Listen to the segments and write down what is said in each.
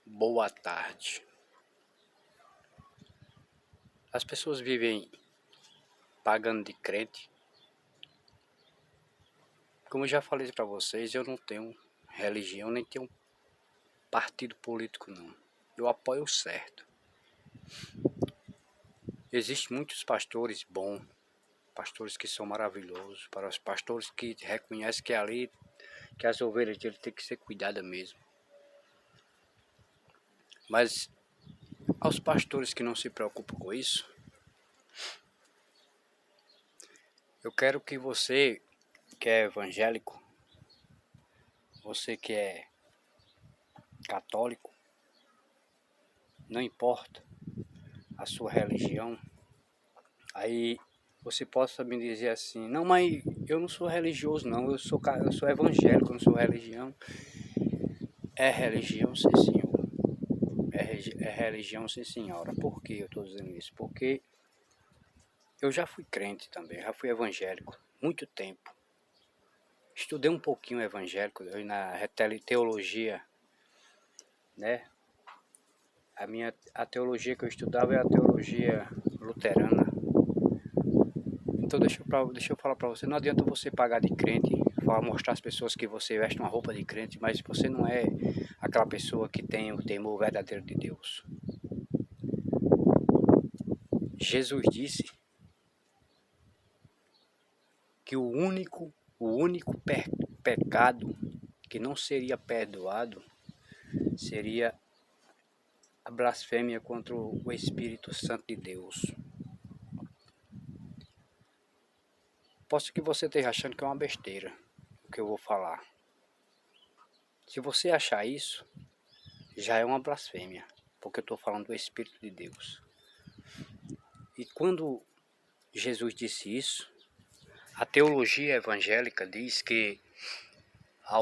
Boa tarde. As pessoas vivem pagando de crente. Como eu já falei para vocês, eu não tenho religião, nem tenho partido político não. Eu apoio o certo. Existem muitos pastores bons, pastores que são maravilhosos, para os pastores que reconhecem que ali, que as ovelhas dele têm que ser cuidadas mesmo. Mas aos pastores que não se preocupam com isso, eu quero que você que é evangélico, você que é católico, não importa a sua religião, aí você possa me dizer assim, não, mas eu não sou religioso não, eu sou evangélico, eu não sou religião. É religião, sim senhor. É religião, sim senhora. Por que eu estou dizendo isso? Porque eu já fui crente também, já fui evangélico, muito tempo. Estudei um pouquinho evangélico, na teologia, né? A teologia que eu estudava é a teologia luterana. Então deixa eu falar para você, não adianta você pagar de crente, mostrar às pessoas que você veste uma roupa de crente, mas você não é aquela pessoa que tem o temor verdadeiro de Deus. Jesus disse que o único pecado que não seria perdoado seria a blasfêmia contra o Espírito Santo de Deus. Posso que você esteja achando que é uma besteira o que eu vou falar. Se você achar isso, já é uma blasfêmia, porque eu estou falando do Espírito de Deus. E quando Jesus disse isso, a teologia evangélica diz que o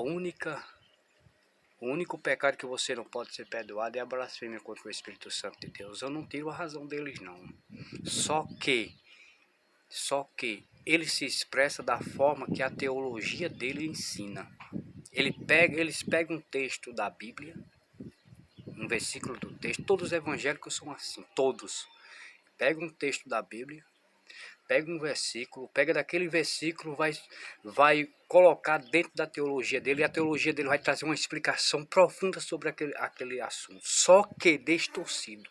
único pecado que você não pode ser perdoado é a blasfêmia contra o Espírito Santo de Deus. Eu não tiro a razão deles não. Só que ele se expressa da forma que a teologia dele ensina. Eles pegam um texto da Bíblia, um versículo do texto, todos os evangélicos são assim, todos. Pega um texto da Bíblia, pega um versículo, pega daquele versículo, vai colocar dentro da teologia dele, e a teologia dele vai trazer uma explicação profunda sobre aquele assunto, só que distorcido.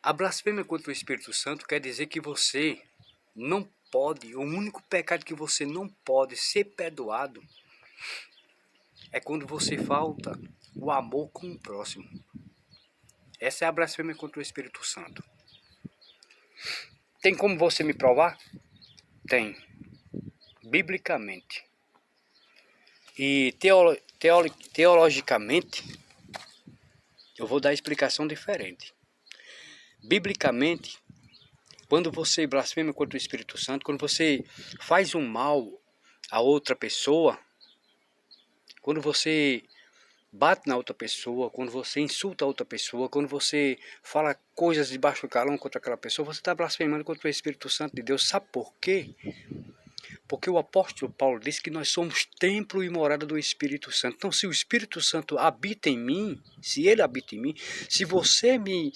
A blasfêmia contra o Espírito Santo quer dizer que você não pode, o único pecado que você não pode ser perdoado é quando você falta o amor com o próximo. Essa é a blasfêmia contra o Espírito Santo. Tem como você me provar? Tem. Biblicamente. E teologicamente, eu vou dar explicação diferente. Biblicamente, quando você blasfema contra o Espírito Santo, quando você faz um mal a outra pessoa, quando você bate na outra pessoa, quando você insulta a outra pessoa, quando você fala coisas de baixo calão contra aquela pessoa, você está blasfemando contra o Espírito Santo de Deus. Sabe por quê? Porque o apóstolo Paulo disse que nós somos templo e morada do Espírito Santo. Então, se o Espírito Santo habita em mim, se ele habita em mim, se você me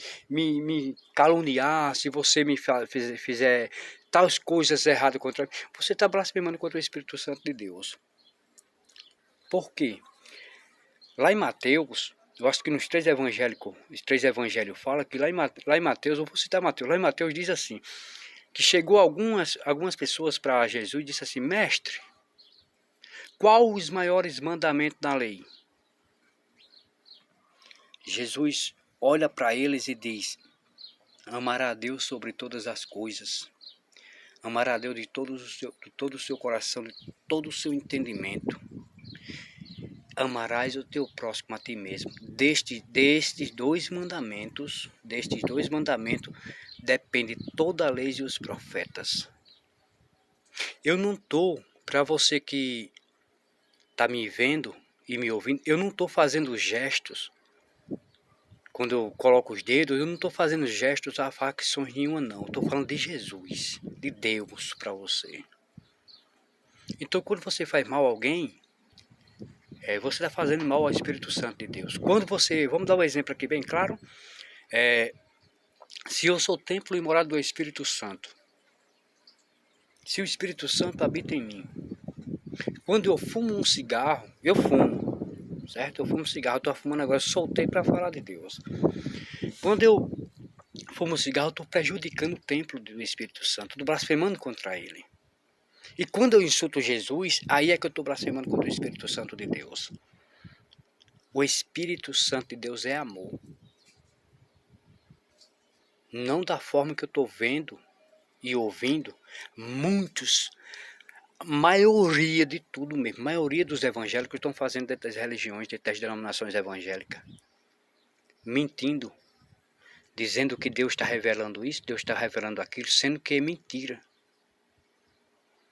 caluniar, se você me fizer tais coisas erradas contra mim, você está blasfemando contra o Espírito Santo de Deus. Por quê? Lá em Mateus, eu acho que nos três evangelhos fala que lá em Mateus, eu vou citar Mateus, lá em Mateus diz assim, que chegou algumas pessoas para Jesus e disse assim, mestre, qual os maiores mandamentos da lei? Jesus olha para eles e diz, amará a Deus sobre todas as coisas, amará a Deus de todo o seu coração, de todo o seu entendimento. Amarás o teu próximo a ti mesmo. Destes dois mandamentos depende toda a lei e os profetas. Eu não estou, para você que está me vendo e me ouvindo, eu não estou fazendo gestos. Quando eu coloco os dedos, eu não estou fazendo gestos a facções nenhuma não. Estou falando de Jesus, de Deus para você. Então quando você faz mal a alguém, você está fazendo mal ao Espírito Santo de Deus. Quando você, vamos dar um exemplo aqui bem claro, se eu sou templo e morada do Espírito Santo, se o Espírito Santo habita em mim, quando eu fumo um cigarro, eu fumo, certo? Eu fumo cigarro, estou fumando agora, soltei para falar de Deus. Quando eu fumo cigarro, eu estou prejudicando o templo do Espírito Santo, estou blasfemando contra ele. E quando eu insulto Jesus, aí é que eu estou blasfemando contra o Espírito Santo de Deus. O Espírito Santo de Deus é amor. Não da forma que eu estou vendo e ouvindo muitos, maioria de tudo mesmo, maioria dos evangélicos estão fazendo dentro das religiões, dentro das denominações evangélicas, mentindo, dizendo que Deus está revelando isso, Deus está revelando aquilo, sendo que é mentira.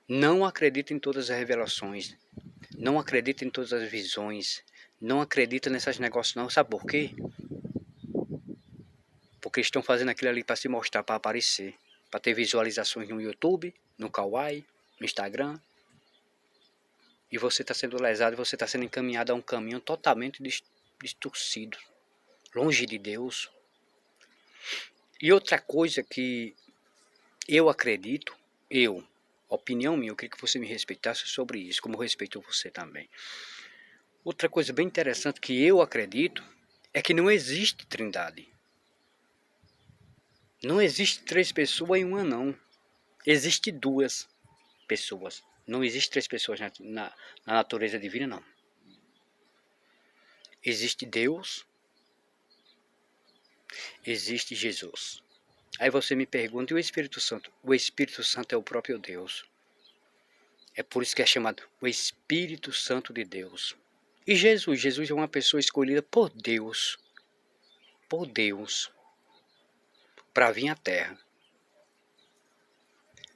Não acredita em todas as revelações, não acredita em todas as visões, não acredita nesses negócios não, sabe por quê? Porque estão fazendo aquilo ali para se mostrar, para aparecer, para ter visualizações no YouTube, no Kawaii, no Instagram. E você está sendo lesado, você está sendo encaminhado a um caminho totalmente distorcido, longe de Deus. E outra coisa que eu acredito, opinião minha, eu queria que você me respeitasse sobre isso, como eu respeito você também. Outra coisa bem interessante que eu acredito é que não existe trindade. Não existe 3 pessoas em uma, não. Existe 2 pessoas. Não existe 3 pessoas na natureza divina, não. Existe Deus, existe Jesus. Aí você me pergunta, e o Espírito Santo? O Espírito Santo é o próprio Deus. É por isso que é chamado o Espírito Santo de Deus. E Jesus é uma pessoa escolhida por Deus, para vir à Terra,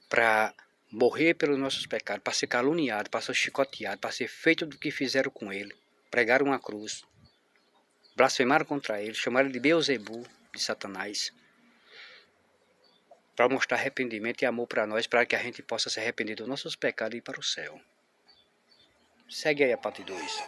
para morrer pelos nossos pecados, para ser caluniado, para ser chicoteado, para ser feito do que fizeram com ele, pregaram uma cruz, blasfemaram contra ele, chamaram de Beelzebu, de Satanás, para mostrar arrependimento e amor para nós, para que a gente possa se arrepender dos nossos pecados e ir para o céu. Segue aí a parte 2.